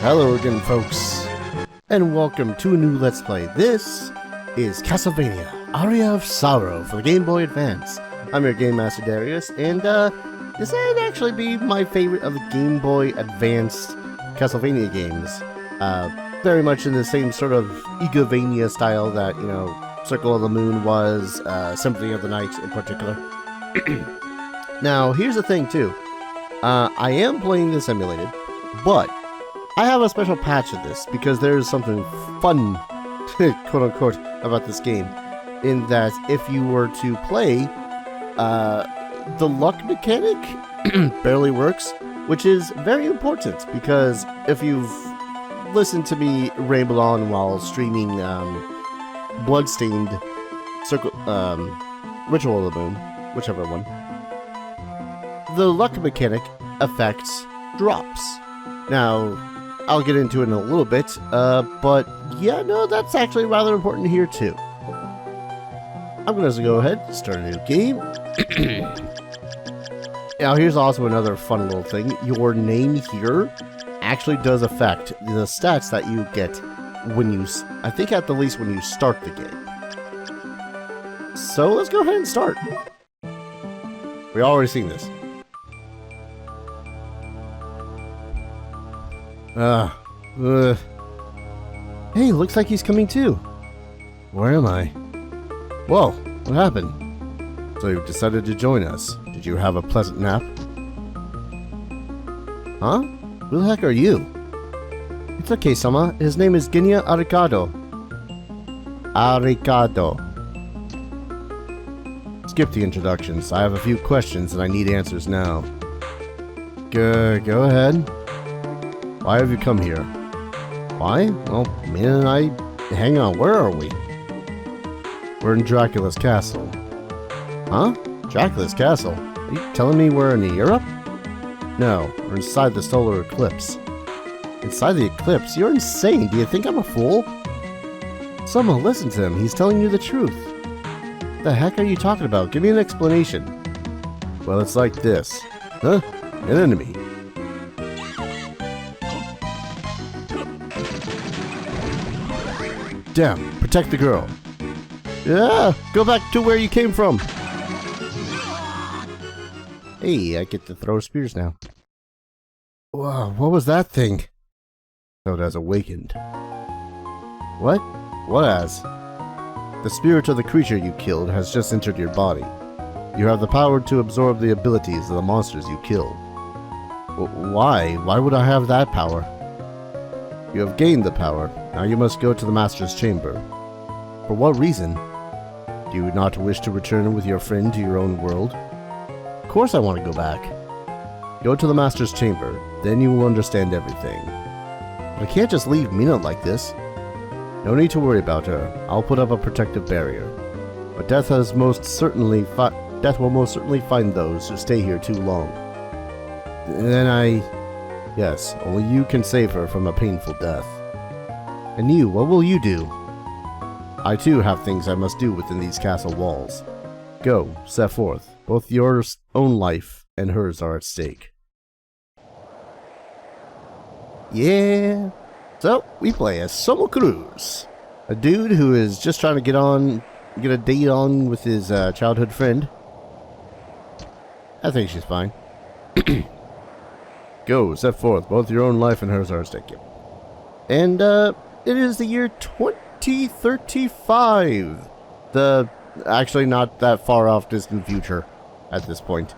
Hello again, folks, and welcome to a new Let's Play. This is Castlevania, Aria of Sorrow for the Game Boy Advance. I'm your Game Master Darius, and this might actually be my favorite of the Game Boy Advance Castlevania games. Very much in the same sort of IGAvania style that, you know, Circle of the Moon was, Symphony of the Night in particular. Now, here's the thing, too. I am playing this emulated, but I have a special patch of this because there's something fun, quote-unquote, about this game. In that, if you were to play, the luck mechanic barely works, which is very important because if you've listened to me ramble on while streaming Bloodstained Circle, Ritual of the Moon, whichever one, the luck mechanic affects drops. Now, I'll get into it in a little bit, but yeah, no, that's actually rather important here too. I'm going to go ahead and start a new game. Now, here's also another fun little thing. Your name here actually does affect the stats that you get when you, I think at the least when you start the game. So let's go ahead and start. We've already seen this. Hey, looks like he's coming too. Where am I? Whoa, what happened? So you decided to join us. Did you have a pleasant nap? Huh? Who the heck are you? It's okay, Sama. His name is Genya Arikado. Skip the introductions. I have a few questions and I need answers now. Go ahead. Why have you come here? Why? Well, me and I... Hang on, where are we? We're in Dracula's castle. Huh? Dracula's castle? Are you telling me we're in Europe? No, we're inside the solar eclipse. Inside the eclipse? You're insane! Do you think I'm a fool? Someone listen to him, he's telling you the truth. What the heck are you talking about? Give me an explanation. Well, it's like this. Huh? An enemy. Damn, protect the girl. Yeah, go back to where you came from. Hey, I get to throw spears now. Wow, what was that thing? So it has awakened. What? What has? The spirit of the creature you killed has just entered your body. You have the power to absorb the abilities of the monsters you kill. Why? Why would I have that power? You have gained the power. Now you must go to the Master's Chamber. For what reason? Do you not wish to return with your friend to your own world? Of course I want to go back. Go to the Master's Chamber, then you will understand everything. But I can't just leave Mina like this. No need to worry about her. I'll put up a protective barrier. But death will most certainly find those who stay here too long. Yes, only you can save her from a painful death. And you, what will you do? I too have things I must do within these castle walls. Go, set forth. Both your own life and hers are at stake. Yeah. So, we play as Somo Cruz, a dude who is just trying to get a date on with his childhood friend. I think she's fine. Go, set forth. Both your own life and hers are at stake. And, it is the year 2035. Actually not that far off distant future at this point.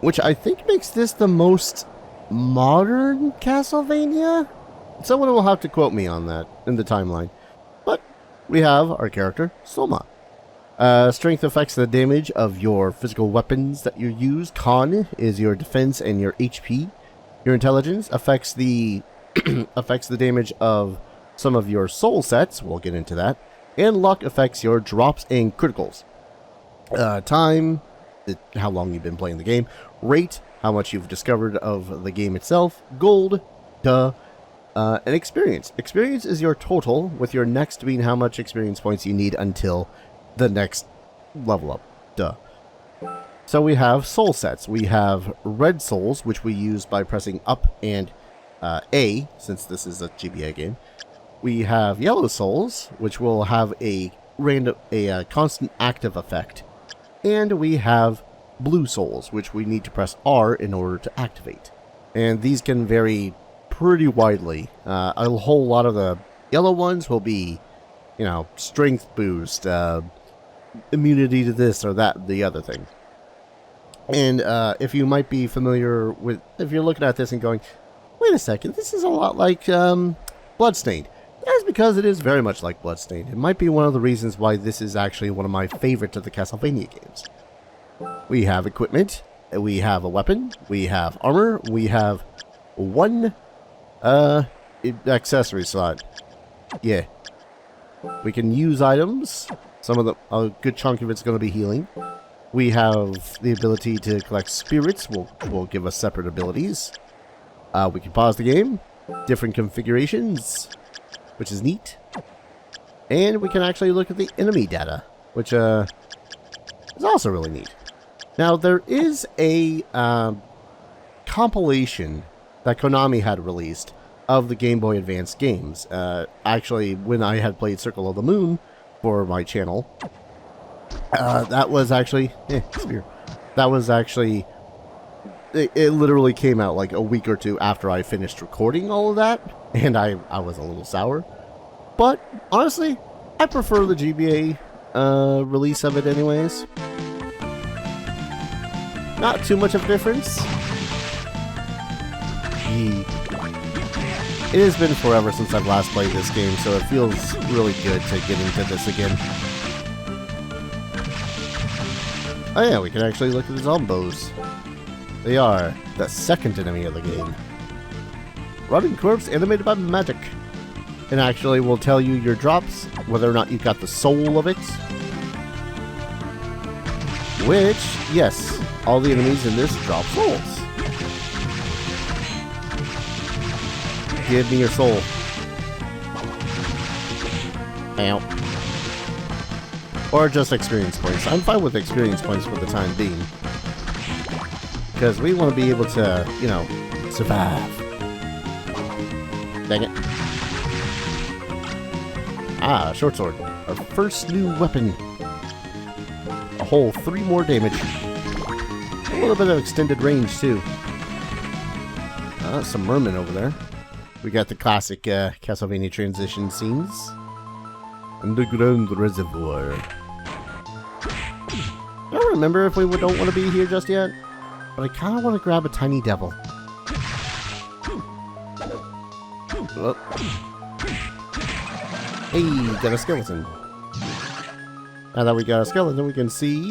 Which I think makes this the most modern Castlevania? Someone will have to quote me on that in the timeline. But we have our character, Soma. Strength affects the damage of your physical weapons that you use. Con is your defense and your HP. Your intelligence affects the affects the damage of some of your soul sets. We'll get into that. And luck affects your drops and criticals. Time, how long you've been playing the game. Rate, how much you've discovered of the game itself. Gold, and experience. Experience is your total, with your next being how much experience points you need until the next level up. So we have soul sets. We have red souls, which we use by pressing up and A, since this is a GBA game. We have yellow souls, which will have a constant active effect. And we have blue souls, which we need to press R in order to activate. And these can vary pretty widely. A whole lot of the yellow ones will be, you know, strength boost, immunity to this or that, the other thing. And if you might be familiar with, if you're looking at this and going, wait a second, this is a lot like Bloodstained. That's because it is very much like Bloodstained. It might be one of the reasons why this is actually one of my favorites of the Castlevania games. We have equipment, we have a weapon, we have armor, we have one accessory slot. Yeah. We can use items. A good chunk of it's going to be healing. We have the ability to collect spirits, will give us separate abilities. We can pause the game, different configurations, which is neat. And we can actually look at the enemy data, which is also really neat. Now, there is a compilation that Konami had released of the Game Boy Advance games. Actually, when I had played Circle of the Moon for my channel, that was actually... That was actually... It literally came out like a week or two after I finished recording all of that, and I was a little sour. But, honestly, I prefer the GBA release of it anyways. Not too much of a difference. It has been forever since I've last played this game, so it feels really good to get into this again. Oh yeah, we can actually look at the zombos. They are the second enemy of the game. Rotting corpse animated by magic. And actually will tell you your drops, whether or not you got the soul of it. Which, yes, all the enemies in this drop souls. Give me your soul. Ow. Or just experience points. I'm fine with experience points for the time being. Because we want to be able to, you know, survive. Dang it. Ah, short sword. Our first new weapon. A whole 3 more damage. A little bit of extended range, too. Some mermen over there. We got the classic Castlevania transition scenes. Underground reservoir. I don't remember if we don't want to be here just yet, but I kind of want to grab a tiny devil. Oh. Hey, got a skeleton. Now that we got a skeleton, we can see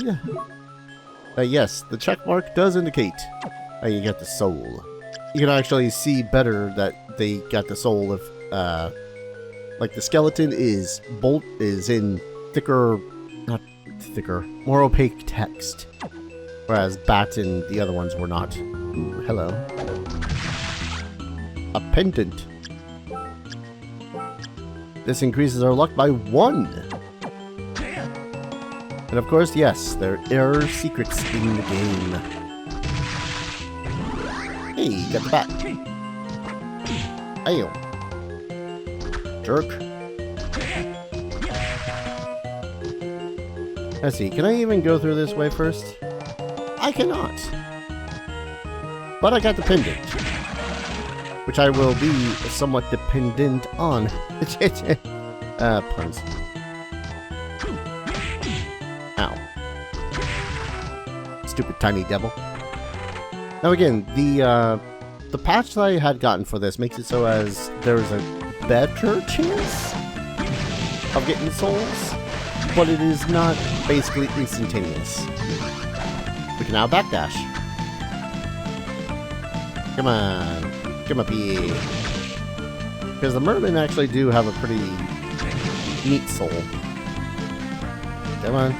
that yes, the check mark does indicate that you get the soul. You can actually see better that they got the soul if, like the skeleton is in more opaque text, whereas Bat and the other ones were not. Ooh, hello. A pendant. This increases our luck by 1. And of course, yes, there are secrets in the game. Hey, got the bat. Ayo. Jerk. Let's see, can I even go through this way first? I cannot. But I got the pendant. Which I will be somewhat dependent on. Puns. Ow. Stupid tiny devil. Now again, the patch that I had gotten for this makes it so as there's a better chance of getting souls, but it is not basically instantaneous. We can now backdash. Come on. Come up here. Because the mermen actually do have a pretty neat soul. Come on.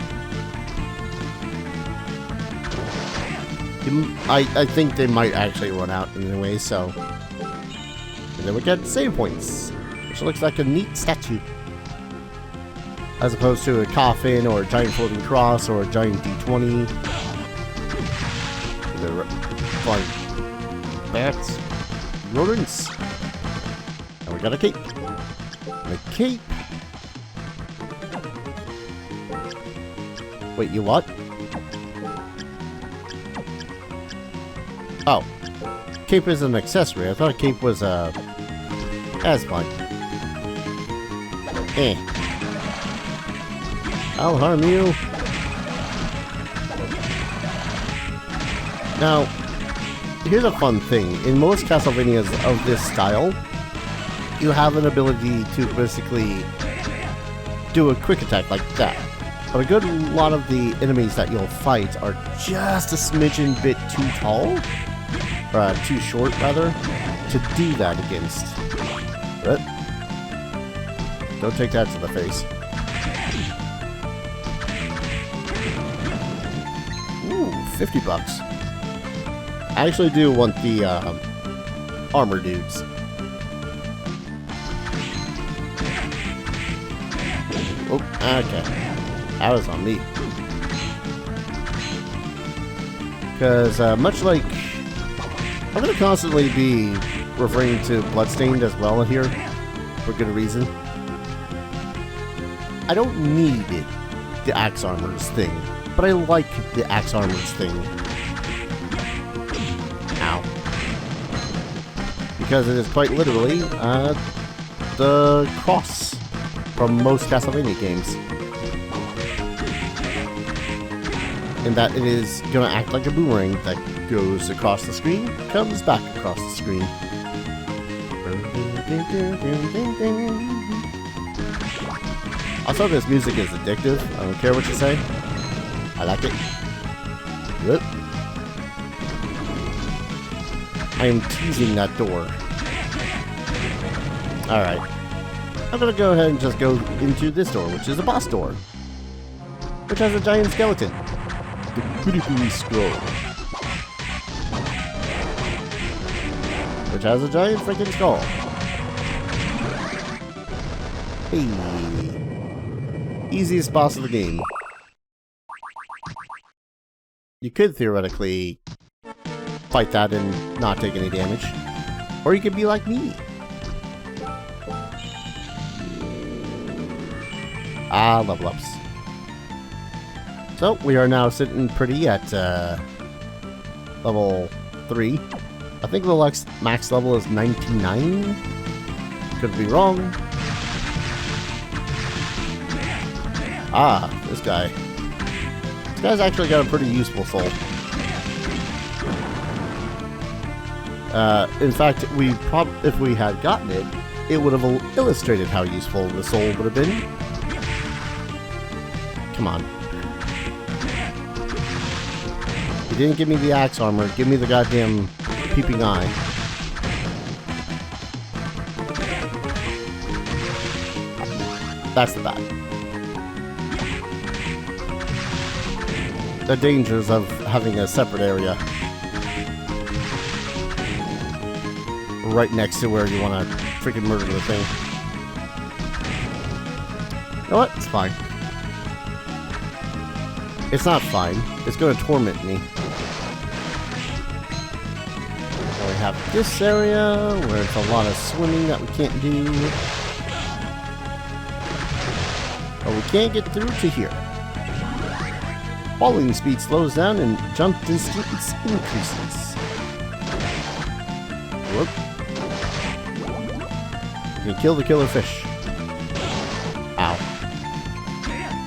I think they might actually run out anyway, so... And then we get save points, which looks like a neat statue. As opposed to a coffin, or a giant floating cross, or a giant D20. They're flying bats. ignorance. And we got a cape. A cape. Wait, you what? Oh. Cape is an accessory. I thought a cape was that's fine. I'll harm you. Now, here's a fun thing. In most Castlevanias of this style, you have an ability to basically do a quick attack like that. But a good lot of the enemies that you'll fight are just a smidgen bit too tall, or too short rather, to do that against. But don't take that to the face. Ooh, $50. I actually do want the armor dudes. Oh, okay. That was on me. Because much like... I'm going to constantly be referring to Bloodstained as well here, for good reason. I don't need the axe armors thing, but I like the axe armors thing. Ow. Because it is quite literally the cross from most Castlevania games. In that it is going to act like a boomerang that goes across the screen, comes back across the screen. Also, this music is addictive. I don't care what you say. I like it. Yep. I am teasing that door. Alright. I'm gonna go ahead and just go into this door, which is a boss door. Which has a giant skeleton. The Beautiful Scroll. Which has a giant freaking skull. Hey. Easiest boss of the game. You could theoretically fight that and not take any damage. Or you could be like me. Level ups. So, we are now sitting pretty at level 3. I think the max level is 99. Could be wrong. Ah, this guy. This guy's actually got a pretty useful soul. In fact, if we had gotten it, it would have illustrated how useful the soul would have been. Come on. You didn't give me the axe armor, give me the goddamn peeping eye. That's the bad. The dangers of having a separate area right next to where you want to freaking murder the thing. You know what? It's fine. It's not fine. It's going to torment me. So we have this area where it's a lot of swimming that we can't do. But we can't get through to here. Falling speed slows down and jump distance increases. Whoop. You can kill the killer fish. Ow.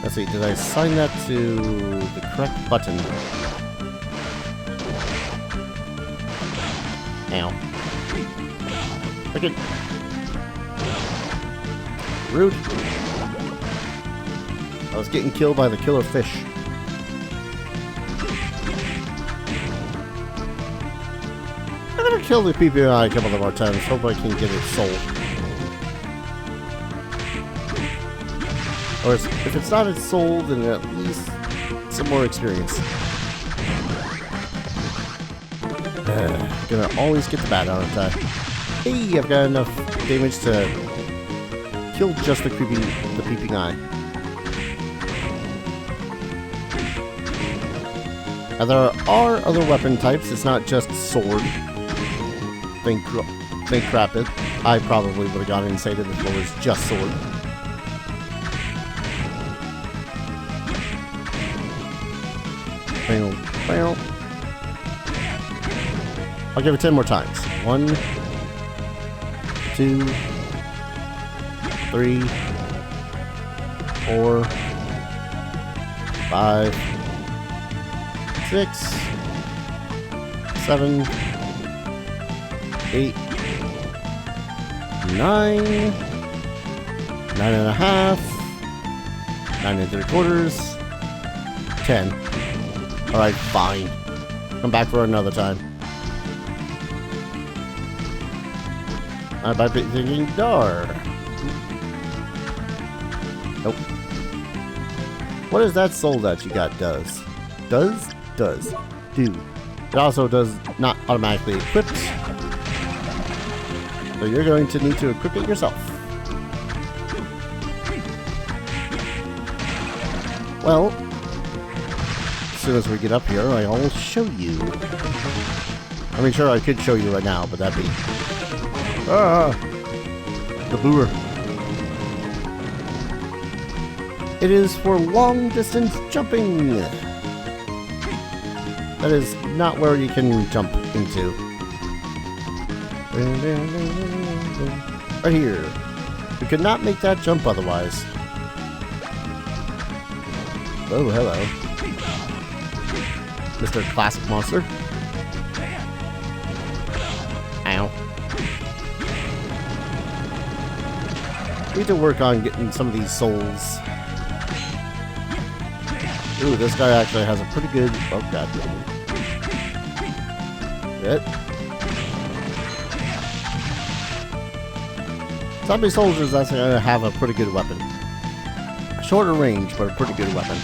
Let's see, did I assign that to the correct button? Ow. Freaking. Rude. I was getting killed by the killer fish. I'm gonna kill the PPI a couple of more times. Hope I can get its soul. Or if it's not its soul, then at least some more experience. Gonna always get the bat out of time. Hey, I've got enough damage to kill just the peeping eye. Now there are other weapon types. It's not just sword. Think think crap it. I probably would have gone insane if it was just sword. I'll give it 10 more times. 1, 2, 3, 4, 5, 6, 7, 8, 9, 9.5, 9 3/4, 10. Alright, fine. Come back for another time. I might be thinking Dar. Nope. What does that soul that you got does? Does? Do. It also does not automatically equip. So you're going to need to equip it yourself. Well, as soon as we get up here, I'll show you. I mean, sure, I could show you right now, but that'd be... the lure. It is for long distance jumping. That is not where you can jump into. Right here. We could not make that jump otherwise. Oh, hello. Mr. Classic Monster. Ow. We need to work on getting some of these souls. Ooh, this guy actually has a pretty good... Oh, god. It. Zombie soldiers actually have a pretty good weapon. Shorter range, but a pretty good weapon.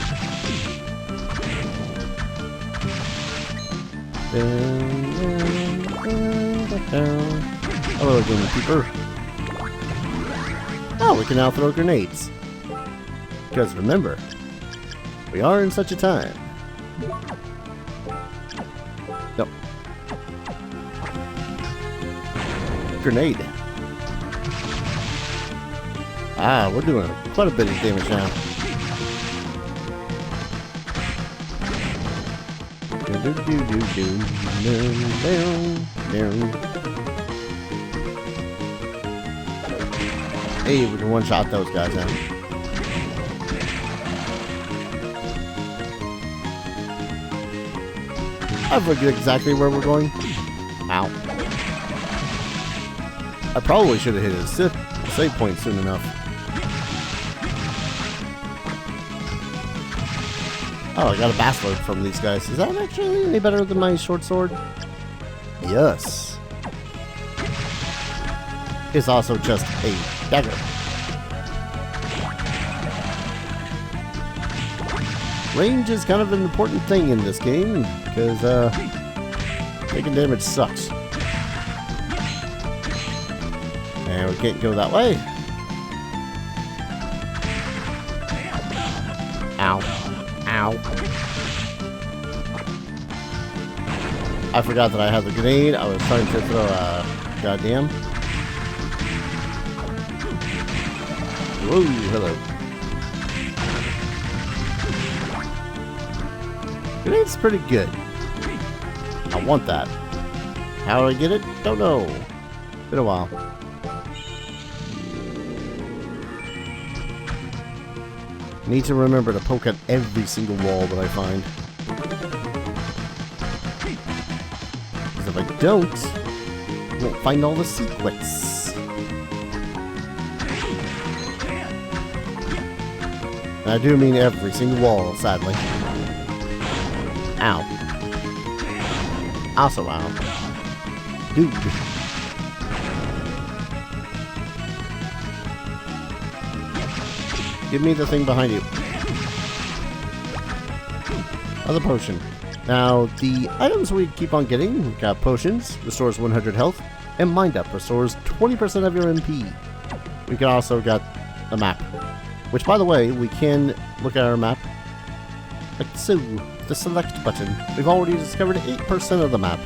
Hello, gamekeeper. Oh, we can now throw grenades. Because remember, we are in such a time. No. Grenade. Ah, we're doing quite a bit of damage now. Hey, we can one-shot those guys now. I forget exactly where we're going. Ow. I probably should have hit a save point soon enough. Oh, I got a bastard from these guys. Is that actually any better than my short sword? Yes. It's also just a dagger. Range is kind of an important thing in this game, because taking damage sucks. And we can't go that way. Ow. Ow. I forgot that I had the grenade. I was trying to throw a... Goddamn. Whoa, hello. Grenade's pretty good. I want that. How do I get it? Don't know. Been a while. Need to remember to poke at every single wall that I find. Because if I don't, I won't find all the secrets. And I do mean every single wall, sadly. Ow. Also ow. Dude. Give me the thing behind you. Other potion. Now, the items we keep on getting, we've got potions, restores 100 health, and mind up, restores 20% of your MP. We can also got a map. Which, by the way, we can look at our map. Like so, the select button. We've already discovered 8% of the map.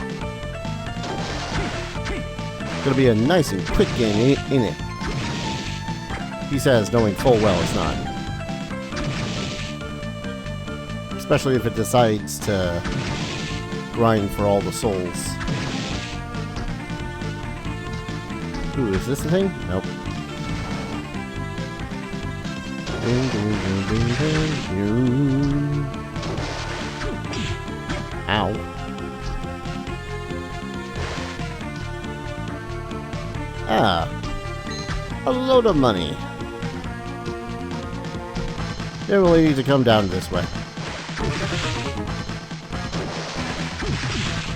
Gonna be a nice and quick game, ain't it? He says, knowing full well it's not. Especially if it decides to grind for all the souls. Ooh, is this the thing? Nope. Ow. Ah. A load of money. They really need to come down this way.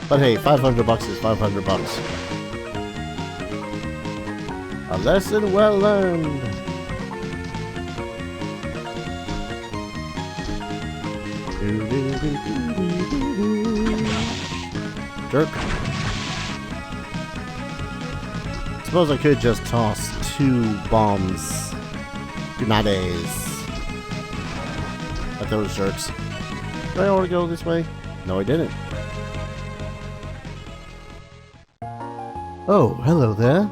But hey, 500 bucks is 500 bucks. A lesson well learned. Jerk. Suppose I could just toss 2 bombs. Grenades. At those jerks. Did I already go this way? No, I didn't. Oh, hello there.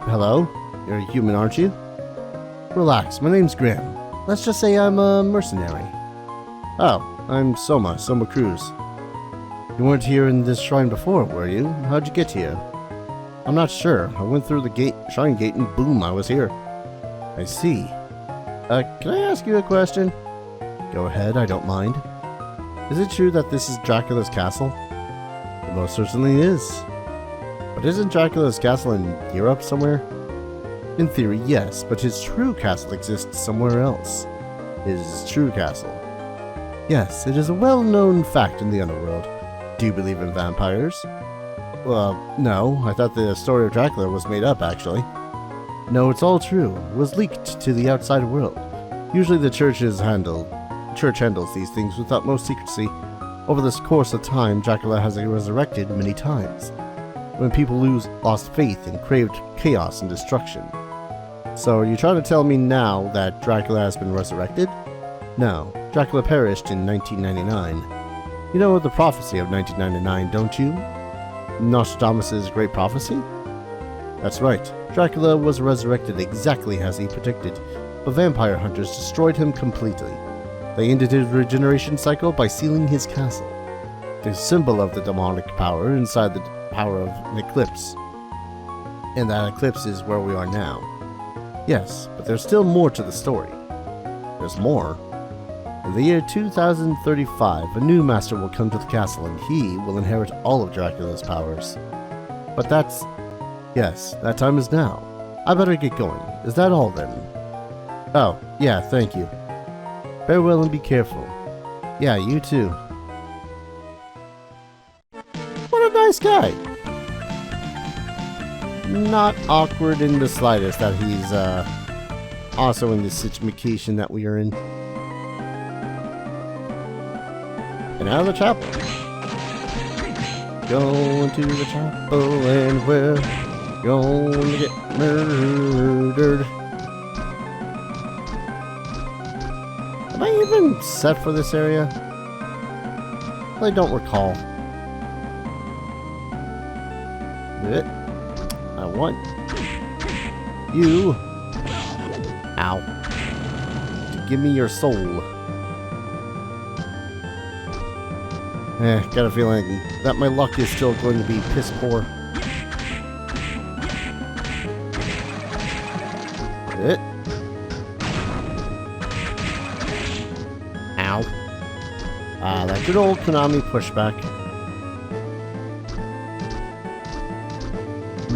Hello? You're a human, aren't you? Relax, my name's Graham. Let's just say I'm a mercenary. Oh, I'm Soma Cruz. You weren't here in this shrine before, were you? How'd you get here? I'm not sure. I went through the shrine gate and boom, I was here. I see. Can I ask you a question? Go ahead, I don't mind. Is it true that this is Dracula's castle? It most certainly is. But isn't Dracula's castle in Europe somewhere? In theory, yes, but his true castle exists somewhere else. His true castle. Yes, it is a well-known fact in the underworld. Do you believe in vampires? Well, no. I thought the story of Dracula was made up, actually. No, it's all true. It was leaked to the outside world. Usually the church handles these things with utmost secrecy. Over this course of time, Dracula has resurrected many times, when people lost faith and craved chaos and destruction. So are you trying to tell me now that Dracula has been resurrected? No, Dracula perished in 1999. You know the prophecy of 1999, don't you? Nostradamus' great prophecy? That's right, Dracula was resurrected exactly as he predicted, but vampire hunters destroyed him completely. They ended his regeneration cycle by sealing his castle, the symbol of the demonic power inside the power of an eclipse. And that eclipse is where we are now. Yes, but there's still more to the story. There's more. In the year 2035, a new master will come to the castle and he will inherit all of Dracula's powers. But yes, that time is now. I better get going. Is that all then? Oh, yeah, thank you. Farewell and be careful. Yeah, you too. What a nice guy! Not awkward in the slightest that he's also in this situation that we are in. And out of the chapel. Going to the chapel and we're going to get murdered. Am I even set for this area? I don't recall. I want you, ow, to give me your soul. Got a feeling that my luck is still going to be piss poor. Ow. That good old Konami pushback.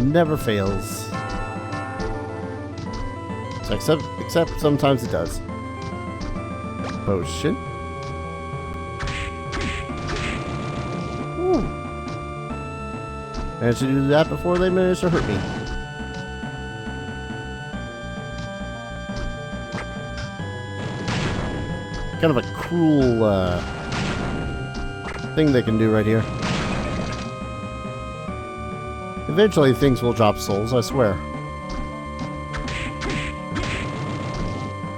Never fails. So except sometimes it does. Potion. Ooh. Managed to do that before they managed to hurt me. Kind of a cruel thing they can do right here. Eventually things will drop souls, I swear.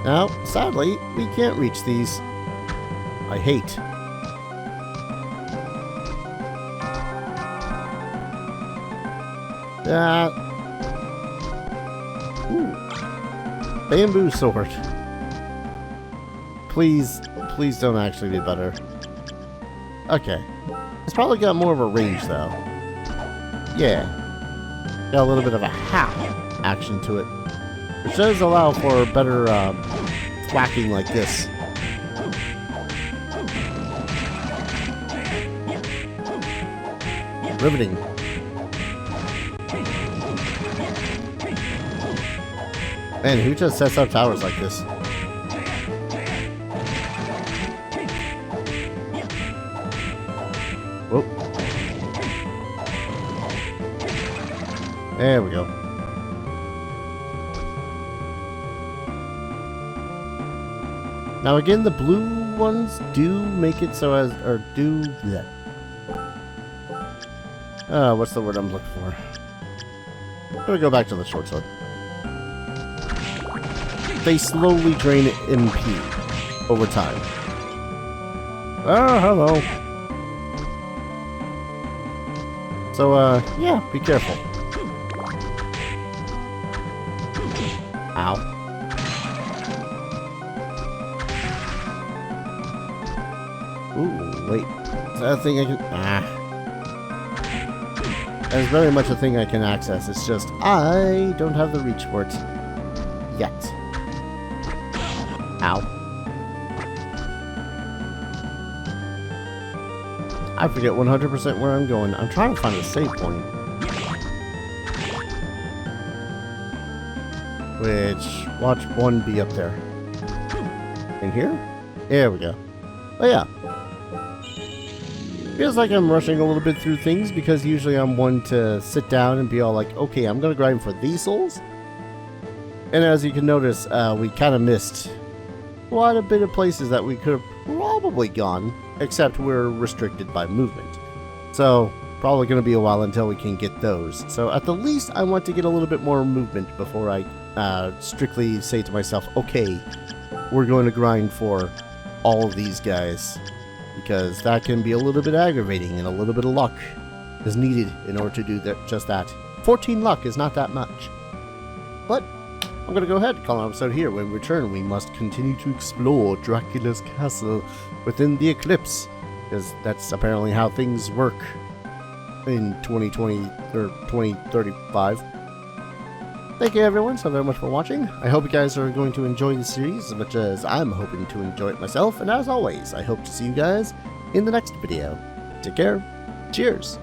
Now, sadly, we can't reach these. I hate. Ooh. Bamboo sword. Please don't actually be better. Okay. It's probably got more of a range, though. Yeah. Got a little bit of a half action to it. Which does allow for better thwacking like this. Riveting. Man, who just sets up towers like this? Whoop. There we go. Now again, the blue ones do make it so as, or do that. What's the word I'm looking for? I'm gonna go back to the short sword. They slowly drain MP over time. Oh, hello. So, yeah, be careful. Ow. Ooh, wait. Is that a thing I can... There's very much a thing I can access. It's just, I don't have the reach for it. Yet. Ow. I forget 100% where I'm going. I'm trying to find a save point. Which, watch one be up there. In here? There we go. Oh yeah. Feels like I'm rushing a little bit through things because usually I'm one to sit down and be all like, okay, I'm gonna grind for these souls. And as you can notice, we kind of missed quite a bit of places that we could have probably gone, except we're restricted by movement. So, probably going to be a while until we can get those. So, at the least, I want to get a little bit more movement before I strictly say to myself, okay, we're going to grind for all of these guys. Because that can be a little bit aggravating, and a little bit of luck is needed in order to do that, just that. 14 luck is not that much. But I'm going to go ahead and call an episode here. When we return, we must continue to explore Dracula's castle within the eclipse. Because that's apparently how things work in 2020 or 2035. Thank you everyone so very much for watching. I hope you guys are going to enjoy the series as much as I'm hoping to enjoy it myself. And as always, I hope to see you guys in the next video. Take care. Cheers.